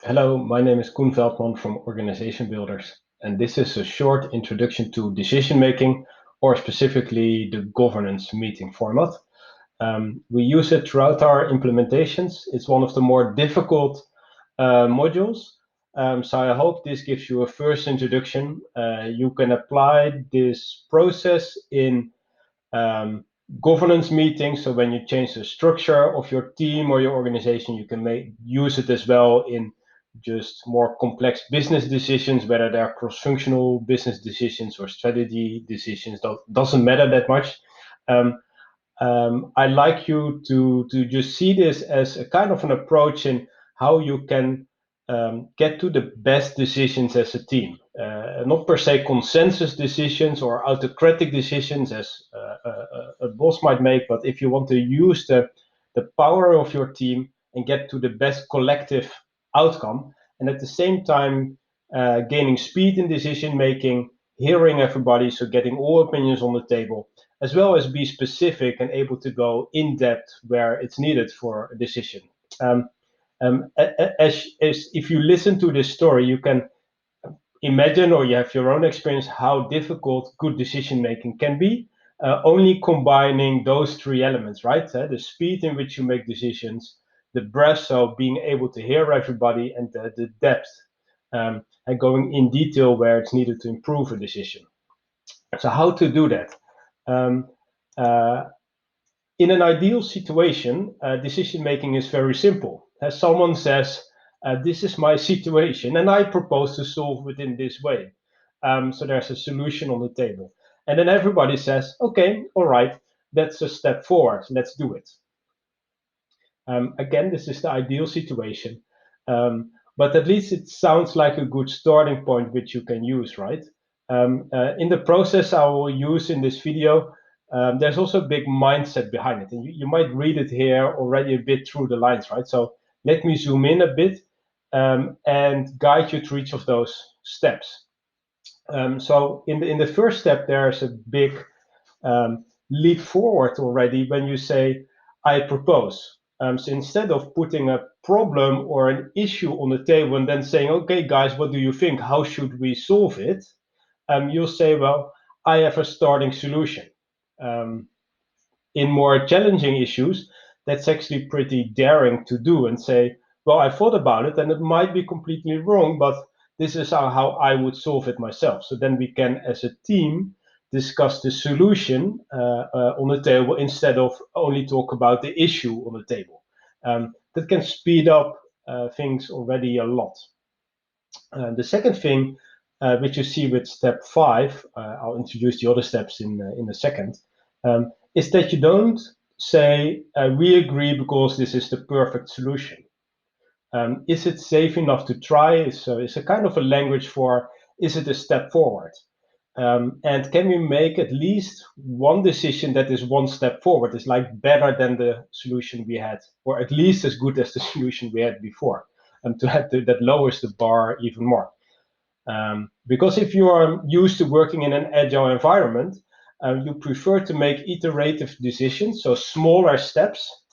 Hello, my name is Koen Veldman from Organization Builders, and this is a short introduction to decision making, or specifically the governance meeting format. We use it throughout our implementations. It's one of the more difficult modules, so I hope this gives you a first introduction. You can apply this process in governance meetings. So when you change the structure of your team or your organization, you can use it as well in just more complex business decisions, whether they're cross-functional business decisions or strategy decisions. That doesn't matter that much. I like you to just see this as a kind of an approach in how you can get to the best decisions as a team. Not per se consensus decisions or autocratic decisions as a boss might make, but if you want to use the power of your team and get to the best collective outcome, and at the same time gaining speed in decision making, hearing everybody, so getting all opinions on the table, as well as be specific and able to go in depth where it's needed for a decision. As if you listen to this story, you can imagine, or you have your own experience, how difficult good decision making can be. Only combining those three elements, right? The speed in which you make decisions, the breadth, so being able to hear everybody, and the depth, and going in detail where it's needed to improve a decision. So how to do that? Um, uh, in an ideal situation, decision making is very simple. As someone says, this is my situation, and I propose to solve it in this way. So there's a solution on the table. And then everybody says, okay, all right, that's a step forward, let's do it. Again, this is the ideal situation. But at least it sounds like a good starting point which you can use, right? In the process I will use in this video, there's also a big mindset behind it. And you might read it here already a bit through the lines, right? So let me zoom in a bit and guide you through each of those steps. So in the first step, there's a big leap forward already when you say, I propose. So instead of putting a problem or an issue on the table and then saying, okay, guys, what do you think? How should we solve it? You'll say, well, I have a starting solution. In more challenging issues, that's actually pretty daring to do and say, well, I thought about it and it might be completely wrong, but this is how I would solve it myself. So then we can, as a team, discuss the solution on the table instead of only talk about the issue on the table. That can speed up things already a lot. The second thing, which you see with step 5, I'll introduce the other steps in a second, is that you don't say, we agree because this is the perfect solution. Is it safe enough to try? So it's a kind of a language for, is it a step forward? And can we make at least one decision that is one step forward, is like better than the solution we had, or at least as good as the solution we had before, that lowers the bar even more. Because if you are used to working in an agile environment, you prefer to make iterative decisions, so smaller steps.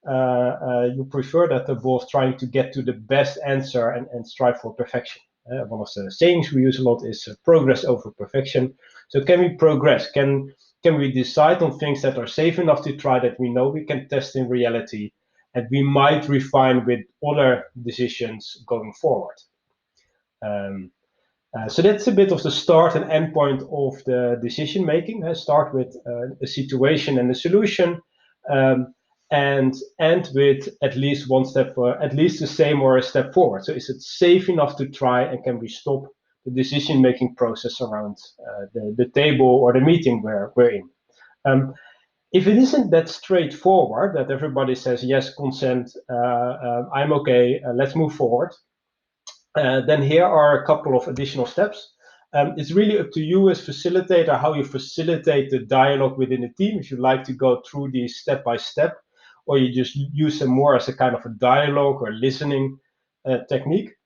You prefer that above trying to get to the best answer and strive for perfection. One of the sayings we use a lot is progress over perfection. So can we progress? Can we decide on things that are safe enough to try, that we know we can test in reality, and we might refine with other decisions going forward? So that's a bit of the start and end point of the decision making. Start with a situation and a solution, and end with at least one step, at least the same or a step forward. So is it safe enough to try, and can we stop the decision making process around the table or the meeting we're in? If it isn't that straightforward, that everybody says yes, consent, I'm okay, let's move forward, then here are a couple of additional steps. It's really up to you as facilitator how you facilitate the dialogue within the team. If you like to go through these step by step, or you just use them more as a kind of a dialogue or listening technique.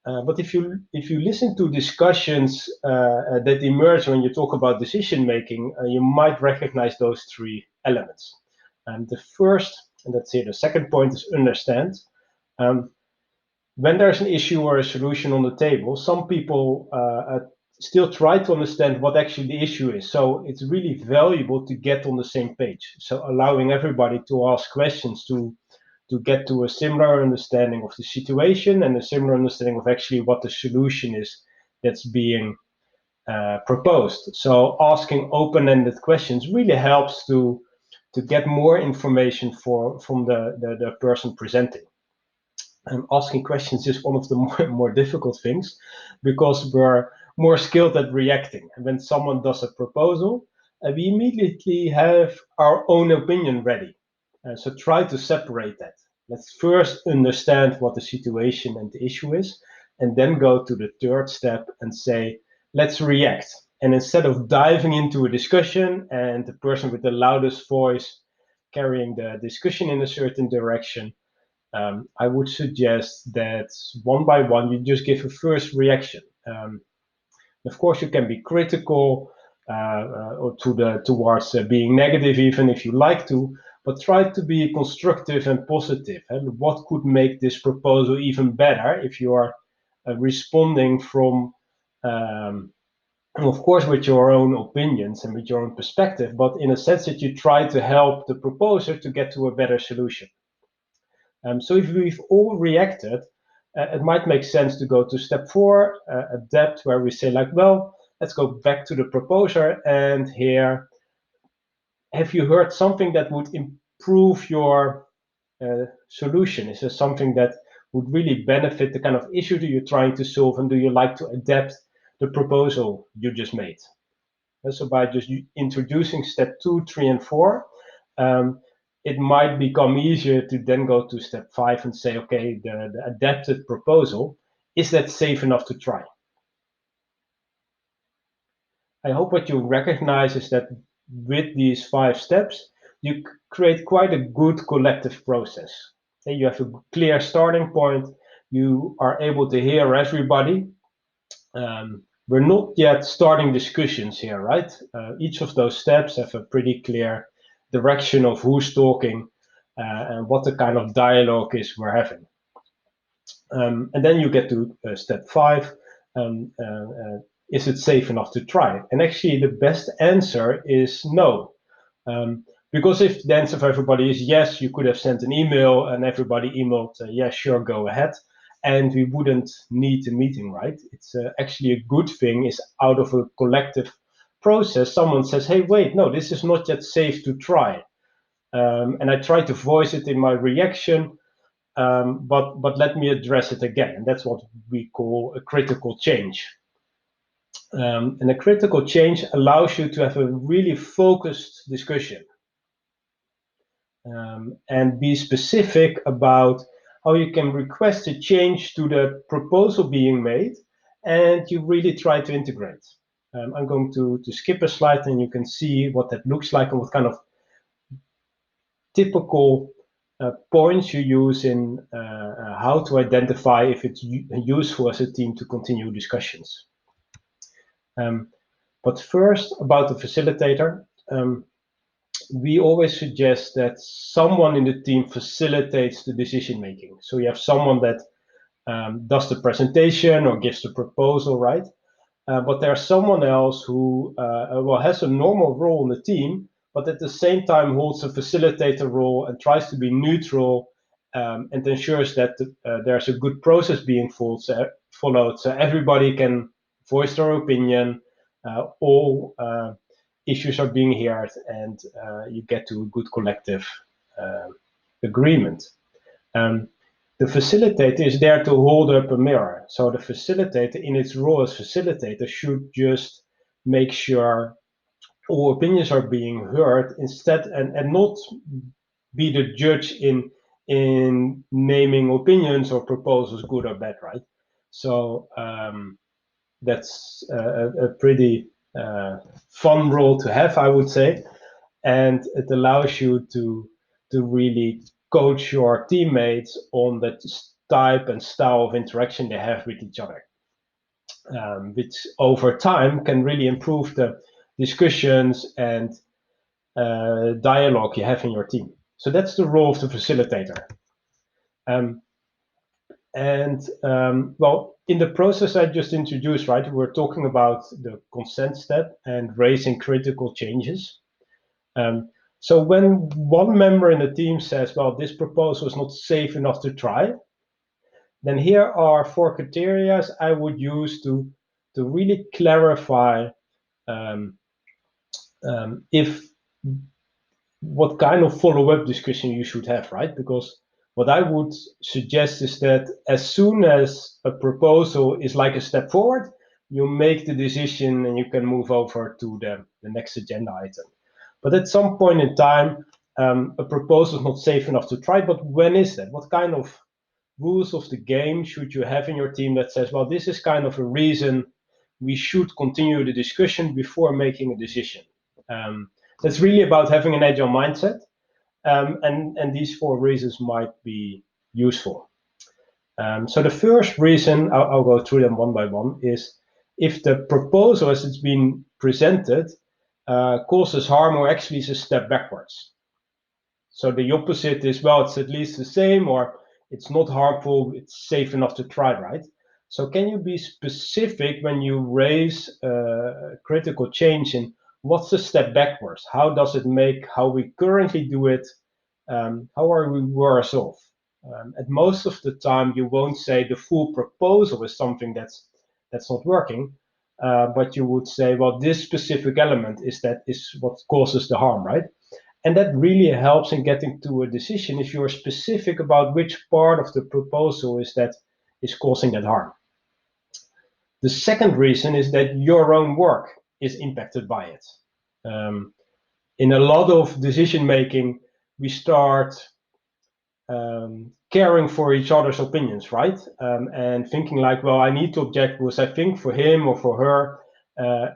But if you listen to discussions that emerge when you talk about decision making, you might recognize those three elements. And the first, and that's here, the second point is understand. when there's an issue or a solution on the table, some people still try to understand what actually the issue is. So it's really valuable to get on the same page. So allowing everybody to ask questions to get to a similar understanding of the situation and a similar understanding of actually what the solution is that's being proposed. So asking open-ended questions really helps to get more information from the person presenting. And asking questions is one of the more difficult things, because we're more skilled at reacting. And when someone does a proposal, we immediately have our own opinion ready. So try to separate that. Let's first understand what the situation and the issue is, and then go to the third step and say, let's react. And instead of diving into a discussion and the person with the loudest voice carrying the discussion in a certain direction, I would suggest that one by one, you just give a first reaction. Of course, you can be critical or towards being negative, even if you like to, but try to be constructive and positive. And what could make this proposal even better if you are responding from, of course, with your own opinions and with your own perspective, but in a sense that you try to help the proposer to get to a better solution. So if we've all reacted, it might make sense to go to step 4, adapt, where we say like, well, let's go back to the proposer, and here, have you heard something that would improve your solution? Is there something that would really benefit the kind of issue that you're trying to solve, and do you like to adapt the proposal you just made? And so by just introducing step 2, 3, and 4, it might become easier to then go to step 5 and say, okay, the adapted proposal, is that safe enough to try? I hope what you recognize is that with these 5 steps, you create quite a good collective process. And you have a clear starting point. You are able to hear everybody. We're not yet starting discussions here, right? Each of those steps have a pretty clear direction of who's talking and what the kind of dialogue is we're having. And then you get to step 5. Is it safe enough to try? And actually, the best answer is no. Because if the answer for everybody is yes, you could have sent an email and everybody emailed, yeah, sure, go ahead. And we wouldn't need a meeting, right? It's actually a good thing is out of a collective process, someone says, hey, wait, no, this is not yet safe to try. And I try to voice it in my reaction, but let me address it again. And that's what we call a critical change. And a critical change allows you to have a really focused discussion and be specific about how you can request a change to the proposal being made, and you really try to integrate. I'm going to skip a slide, and you can see what that looks like and what kind of typical points you use in how to identify if it's useful as a team to continue discussions. But first, about the facilitator, we always suggest that someone in the team facilitates the decision making. So you have someone that does the presentation or gives the proposal, right? But there's someone else who has a normal role in the team, but at the same time holds a facilitator role and tries to be neutral and ensures that there's a good process being followed, so everybody can voice their opinion, all issues are being heard, and you get to a good collective agreement. The facilitator is there to hold up a mirror. So the facilitator, in its role as facilitator, should just make sure all opinions are being heard instead, and not be the judge in naming opinions or proposals good or bad, right? So that's a pretty fun role to have, I would say, and it allows you to really coach your teammates on the type and style of interaction they have with each other, which over time can really improve the discussions and dialogue you have in your team. So that's the role of the facilitator. And well, in the process I just introduced, right, we're talking about the consent step and raising critical changes. So when one member in the team says, well, this proposal is not safe enough to try, then here are 4 criteria I would use to really clarify if what kind of follow-up discussion you should have, right? Because what I would suggest is that as soon as a proposal is like a step forward, you make the decision and you can move over to the next agenda item. But at some point in time, a proposal is not safe enough to try, but when is that? What kind of rules of the game should you have in your team that says, well, this is kind of a reason we should continue the discussion before making a decision? That's really about having an agile mindset, and these 4 reasons might be useful. So the first reason, I'll go through them one by one, is if the proposal as it's been presented causes harm or actually is a step backwards. So the opposite is, well, it's at least the same, or it's not harmful, it's safe enough to try, right? So can you be specific when you raise critical change in what's the step backwards? How does it make how we currently do it? How are we worse off? And most of the time, you won't say the full proposal is something that's not working, but you would say, well, this specific element is what causes the harm, right? And that really helps in getting to a decision if you're specific about which part of the proposal is causing that harm. The second reason is that your own work is impacted by it. In a lot of decision making, we start caring for each other's opinions, right? And thinking like, well, I need to object because I think for him or for her,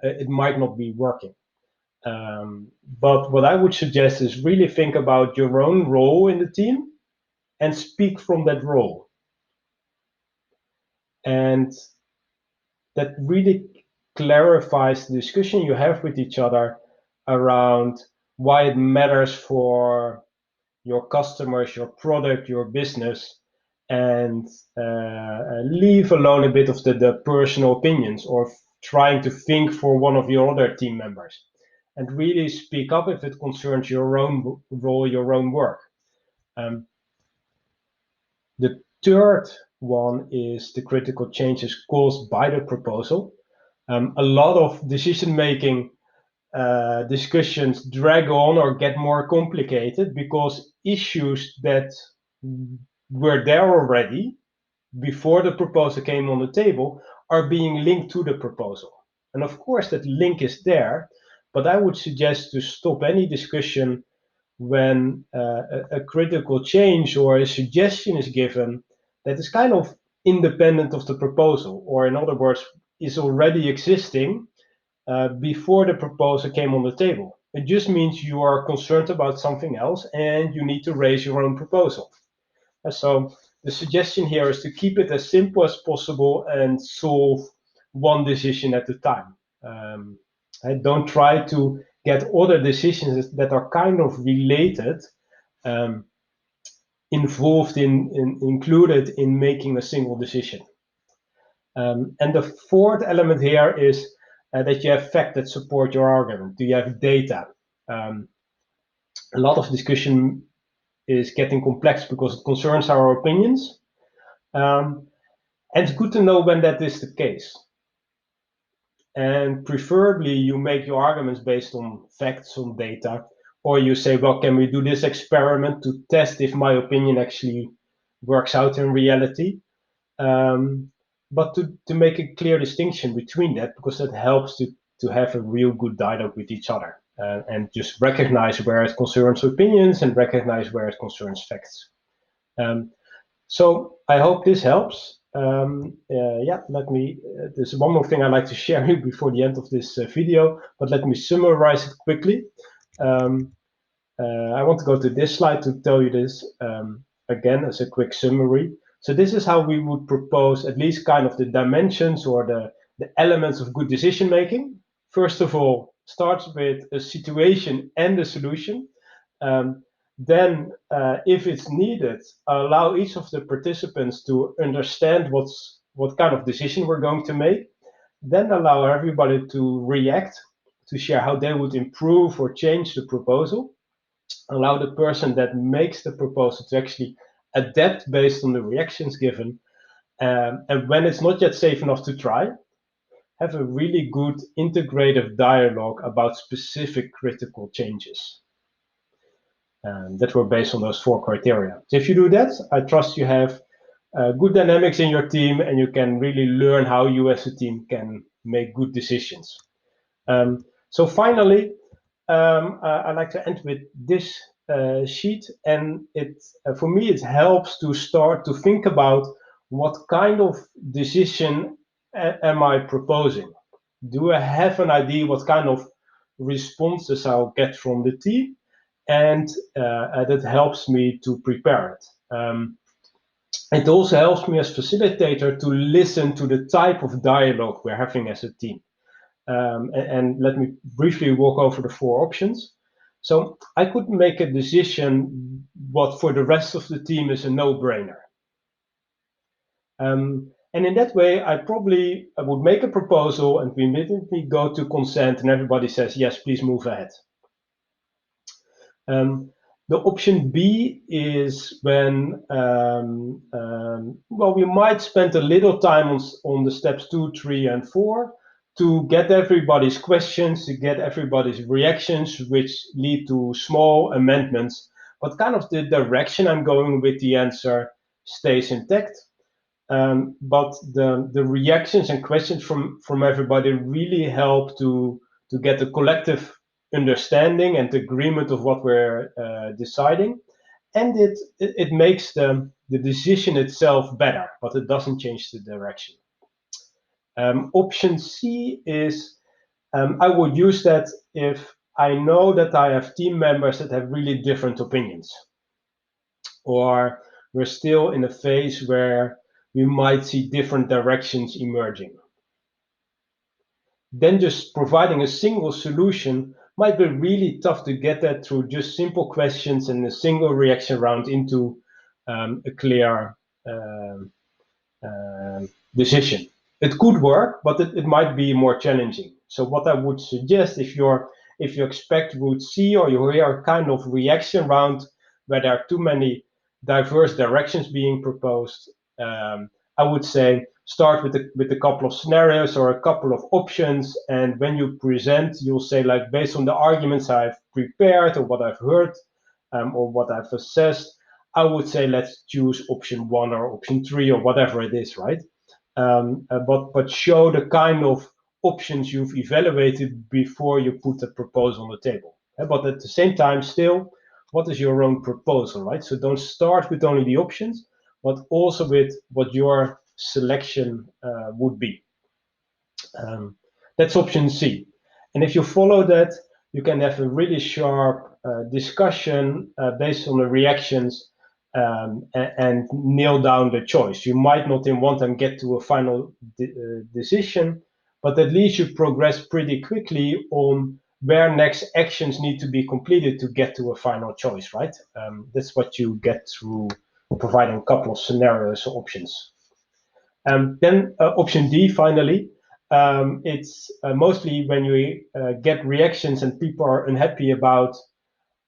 it might not be working. But what I would suggest is really think about your own role in the team and speak from that role. And that really clarifies the discussion you have with each other around why it matters for your customers, your product, your business, and leave alone a bit of the personal opinions or trying to think for one of your other team members. And really speak up if it concerns your own role, your own work. The third one is the critical changes caused by the proposal. A lot of decision-making discussions drag on or get more complicated because issues that were there already before the proposal came on the table are being linked to the proposal. And of course, that link is there, but I would suggest to stop any discussion when a critical change or a suggestion is given that is kind of independent of the proposal, or in other words, is already existing before the proposal came on the table. It just means you are concerned about something else and you need to raise your own proposal. So the suggestion here is to keep it as simple as possible and solve one decision at a time. And don't try to get other decisions that are kind of related included in making a single decision. And the fourth element here is that you have facts that support your argument. Do you have data? A lot of discussion is getting complex because it concerns our opinions. And it's good to know when that is the case. And preferably you make your arguments based on facts, on data, or you say, well, can we do this experiment to test if my opinion actually works out in reality? But to make a clear distinction between that, because that helps to have a real good dialogue with each other and just recognize where it concerns opinions and recognize where it concerns facts. So I hope this helps. Yeah, there's one more thing I'd like to share you before the end of this video, but let me summarize it quickly. I want to go to this slide to tell you this again as a quick summary. So this is how we would propose at least kind of the dimensions or the elements of good decision making. First of all, starts with a situation and a solution. Then, if it's needed, allow each of the participants to understand what kind of decision we're going to make. Then allow everybody to react, to share how they would improve or change the proposal. Allow the person that makes the proposal to actually adapt based on the reactions given. And when it's not yet safe enough to try, have a really good integrative dialogue about specific critical changes that were based on those 4 criteria. So if you do that, I trust you have good dynamics in your team, and you can really learn how you as a team can make good decisions. So finally, I like to end with this sheet, and for me it helps to start to think about what kind of decision am I proposing. Do I have an idea what kind of responses I'll get from the team? And that helps me to prepare it. It also helps me as facilitator to listen to the type of dialogue we're having as a team. And let me briefly walk over the 4 options. So I could make a decision what for the rest of the team is a no-brainer. And in that way, I would make a proposal and we immediately go to consent and everybody says, yes, please move ahead. The option B is when, well, we might spend a little time on the steps 2, 3, and 4 to get everybody's questions, to get everybody's reactions, which lead to small amendments. But kind of the direction I'm going with the answer stays intact. But the reactions and questions from everybody really help to get a collective understanding and agreement of what we're deciding, and it makes the decision itself better, but it doesn't change the direction. Option C is I would use that if I know that I have team members that have really different opinions, or we're still in a phase where we might see different directions emerging. Then just providing a single solution might be really tough to get that through just simple questions and a single reaction round into a clear decision. It could work, but it might be more challenging. So what I would suggest, if you expect route C, or you hear a kind of reaction round where there are too many diverse directions being proposed, I would say start with a couple of scenarios or a couple of options, and when you present, you'll say, like, based on the arguments I've prepared or what I've heard or what I've assessed, I would say let's choose option 1 or option 3 or whatever it is, right? But show the kind of options you've evaluated before you put the proposal on the table. But at the same time, still, what is your own proposal, right? So don't start with only the options, but also with what your selection would be. That's option C. And if you follow that, you can have a really sharp discussion based on the reactions and nail down the choice. You might not in one time get to a final decision, but at least you progress pretty quickly on where next actions need to be completed to get to a final choice, right? That's what you get through providing a couple of scenarios or options. Then option D, finally, it's mostly when you get reactions and people are unhappy about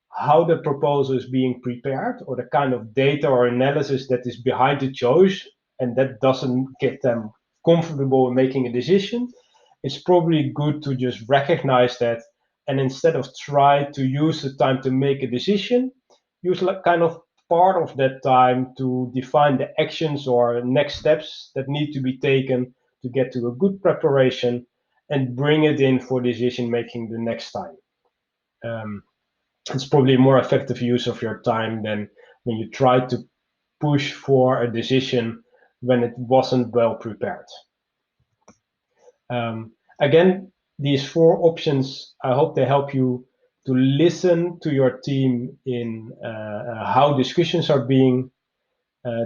how the proposal is being prepared or the kind of data or analysis that is behind the choice, and that doesn't get them comfortable in making a decision. It's probably good to just recognize that, and instead of try to use the time to make a decision, use like kind of part of that time to define the actions or next steps that need to be taken to get to a good preparation and bring it in for decision making the next time. It's probably a more effective use of your time than when you try to push for a decision when it wasn't well prepared. Again, these 4 options, I hope they help you to listen to your team in how discussions are being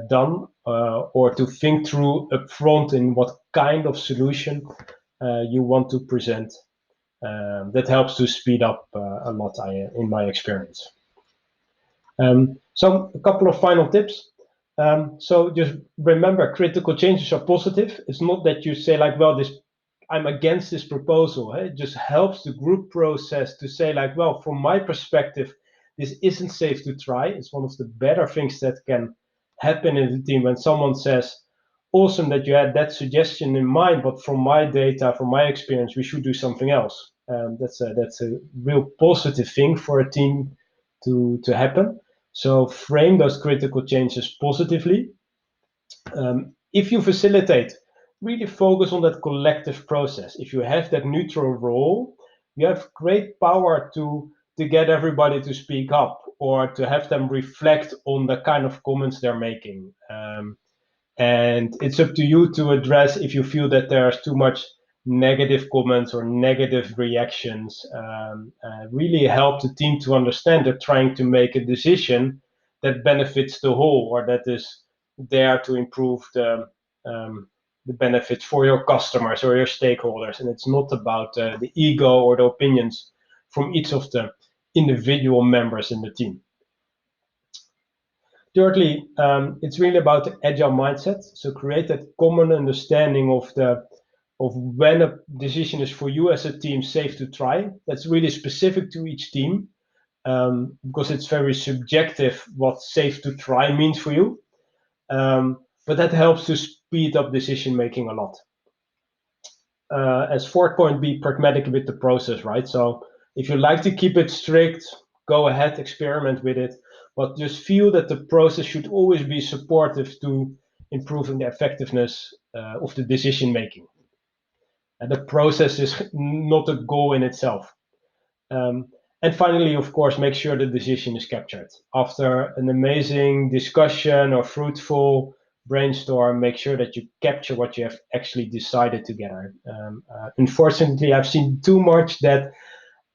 done, or to think through upfront in what kind of solution you want to present. That helps to speed up a lot in my experience. So a couple of final tips. So just remember, critical changes are positive. It's not that you say like, well, I'm against this proposal. It just helps the group process to say like, well, from my perspective, this isn't safe to try. It's one of the better things that can happen in the team when someone says, awesome that you had that suggestion in mind, but from my data, from my experience, we should do something else. That's a real positive thing for a team to happen. So frame those critical changes positively. If you facilitate, really focus on that collective process. If you have that neutral role, you have great power to get everybody to speak up or to have them reflect on the kind of comments they're making. And it's up to you to address if you feel that there's too much negative comments or negative reactions. Really help the team to understand they're trying to make a decision that benefits the whole, or that is there to improve the benefits for your customers or your stakeholders. And it's not about the ego or the opinions from each of the individual members in the team. Thirdly, it's really about the agile mindset. So create that common understanding of when a decision is for you as a team safe to try. That's really specific to each team, because it's very subjective what safe to try means for you. But that helps to speed up decision making a lot. As fourth point, be pragmatic with the process, right? So if you like to keep it strict, go ahead, experiment with it, but just feel that the process should always be supportive to improving the effectiveness of the decision making. And the process is not a goal in itself. And finally, of course, make sure the decision is captured. After an amazing discussion or fruitful brainstorm, make sure that you capture what you have actually decided together. Unfortunately, I've seen too much that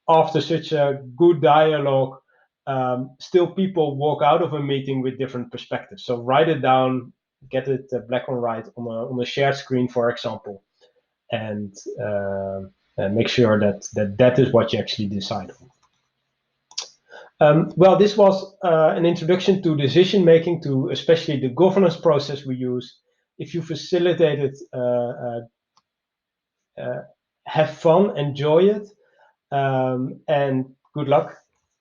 after such a good dialogue, still people walk out of a meeting with different perspectives. So write it down, get it black on white on a shared screen, for example, and make sure that is what you actually decide on. Well, this was an introduction to decision making, to especially the governance process we use. If you facilitate it, have fun, enjoy it, and good luck.